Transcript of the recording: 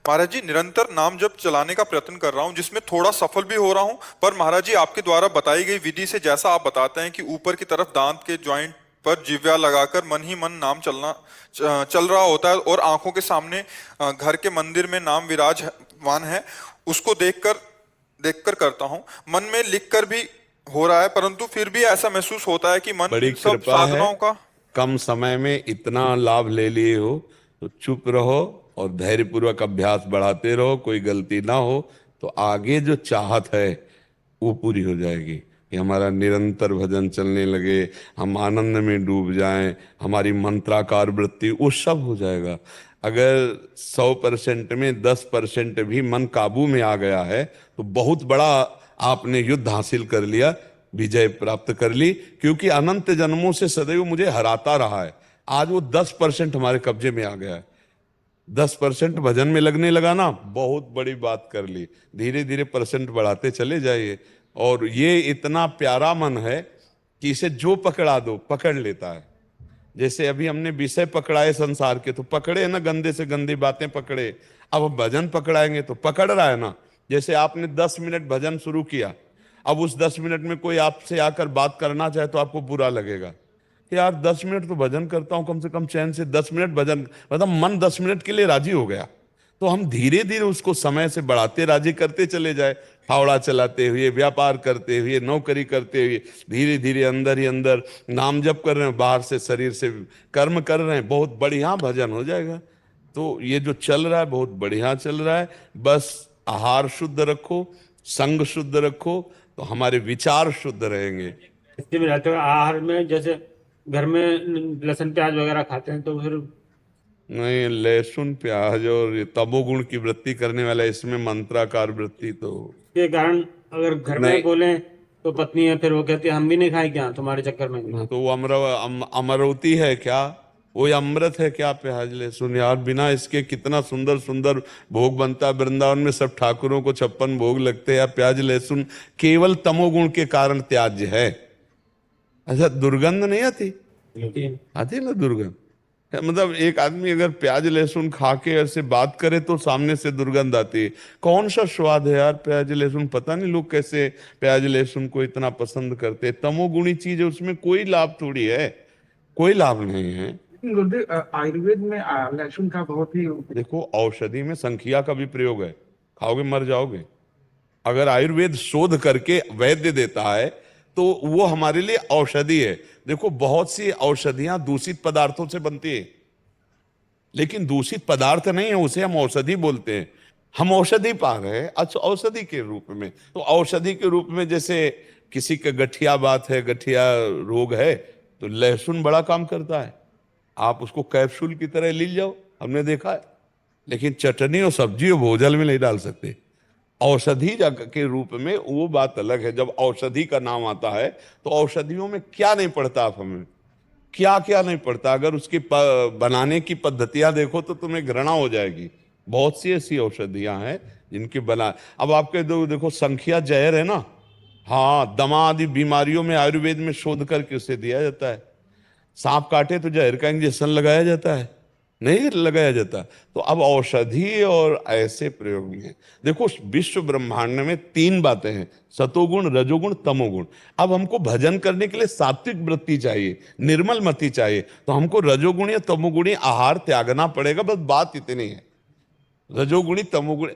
महाराज जी, निरंतर नाम जप चलाने का प्रयत्न कर रहा हूँ, जिसमें थोड़ा सफल भी हो रहा हूँ। पर महाराज जी, आपके द्वारा बताई गई विधि से, जैसा आप बताते हैं कि ऊपर की तरफ दांत के जॉइंट पर जिह्वा लगाकर मन ही मन नाम चल रहा होता है, और आंखों के सामने घर के मंदिर में नाम विराजमान है, उसको देखकर देखकर करता हूँ। मन में लिख कर भी हो रहा है, परंतु फिर भी ऐसा महसूस होता है कि मन बड़ी इन सब कृपा है, साधनाओं का। कम समय में इतना लाभ ले लिए हो तो चुप रहो और धैर्यपूर्वक अभ्यास बढ़ाते रहो। कोई गलती ना हो तो आगे जो चाहत है वो पूरी हो जाएगी कि हमारा निरंतर भजन चलने लगे, हम आनंद में डूब जाएं, हमारी मंत्राकार वृत्ति, वो सब हो जाएगा। अगर 100% में 10% भी मन काबू में आ गया है तो बहुत बड़ा आपने युद्ध हासिल कर लिया, विजय प्राप्त कर ली। क्योंकि अनंत जन्मों से सदैव मुझे हराता रहा है, आज वो 10% हमारे कब्जे में आ गया है। 10% भजन में लगने लगा ना, बहुत बड़ी बात कर ली। धीरे धीरे परसेंट बढ़ाते चले जाइए। और ये इतना प्यारा मन है कि इसे जो पकड़ा दो पकड़ लेता है। जैसे अभी हमने विषय पकड़ाए संसार के, तो पकड़े ना, गंदे से गंदी बातें पकड़े। अब हम भजन पकड़ाएंगे तो पकड़ रहा है ना। जैसे आपने 10 मिनट भजन शुरू किया, अब उस 10 मिनट में कोई आपसे आकर बात करना चाहे तो आपको बुरा लगेगा कि यार 10 मिनट तो भजन करता हूं, कम से कम चैन से 10 मिनट भजन, मतलब मन 10 मिनट के लिए राजी हो गया। तो हम धीरे धीरे उसको समय से बढ़ाते राजी करते चले जाए। फावड़ा चलाते हुए, व्यापार करते हुए, नौकरी करते हुए, धीरे धीरे अंदर ही अंदर नाम जप कर रहे हैं, बाहर से शरीर से कर्म कर रहे हैं, बहुत बढ़िया भजन हो जाएगा। तो ये जो चल रहा है बहुत बढ़िया चल रहा है। बस आहार शुद्ध रखो, संग शुद्ध रखो, तो हमारे विचार शुद्ध रहेंगे। स्थिति में रहते हुए आहार में, जैसे घर में लहसुन प्याज वगैरह खाते हैं तो फिर। नहीं, लहसुन प्याज और ये तमोगुण की वृत्ति करने वाला, इसमें मंत्राकार वृत्ति तो के कारण अगर घर में नहीं। बोले तो पत्नी है, फिर वो कहती है हम भी नहीं खाएं क्या तुम्हारे चक्कर में। हाँ, तो वो अमरवती है क्या? वो अमृत है क्या प्याज लहसुन? यार बिना इसके कितना सुंदर सुंदर भोग बनता है। वृंदावन में सब ठाकुरों को 56 भोग लगते हैं। प्याज लहसुन केवल तमोगुण के कारण त्याज्य है। अच्छा, दुर्गंध नहीं आती? लेकिन आती है ना दुर्गंध। मतलब एक आदमी अगर प्याज लहसुन खा के ऐसे बात करे तो सामने से दुर्गंध आती है। कौन सा स्वाद है यार प्याज लहसुन? पता नहीं लोग कैसे प्याज लहसुन को इतना पसंद करते हैं। तमोगुणी चीज है, उसमें कोई लाभ थोड़ी है, कोई लाभ नहीं है। लेकिन गुरुदेव, आयुर्वेद में लहसुन का बहुत ही देखो, औषधि में संखिया का भी प्रयोग है, खाओगे मर जाओगे। अगर आयुर्वेद शोध करके वैद्य देता है तो वो हमारे लिए औषधि है। देखो, बहुत सी औषधियां दूषित पदार्थों से बनती है, लेकिन दूषित पदार्थ नहीं है, उसे हम औषधि बोलते हैं। हम औषधि पा रहे हैं अच्छा औषधि के रूप में। तो औषधि के रूप में जैसे किसी का गठिया बात है, गठिया रोग है, तो लहसुन बड़ा काम करता है। आप उसको कैप्सूल की तरह ले जाओ, हमने देखा है। लेकिन चटनी और सब्जी और भोजन में नहीं डाल सकते। औषधि के रूप में वो बात अलग है। जब औषधि का नाम आता है तो औषधियों में क्या नहीं पड़ता, आप हमें क्या क्या नहीं पड़ता। अगर उसकी बनाने की पद्धतियां देखो तो तुम्हें घृणा हो जाएगी। बहुत सी ऐसी औषधियां हैं जिनकी बना, अब आपके देखो संख्या जहर है ना। हाँ, दमा आदि बीमारियों में आयुर्वेद में शोध करके उसे दिया जाता है। सांप काटे तो जहर का इंजेक्शन लगाया जाता है, नहीं लगाया जाता। तो अब औषधि और ऐसे प्रयोग में देखो, विश्व ब्रह्मांड में 3 बातें हैं, सतोगुण, रजोगुण, तमोगुण। अब हमको भजन करने के लिए सात्विक वृत्ति चाहिए, निर्मल मति चाहिए, तो हमको रजोगुणी या तमोगुणी आहार त्यागना पड़ेगा। बस बात इतनी है। रजोगुणी तमोगुणी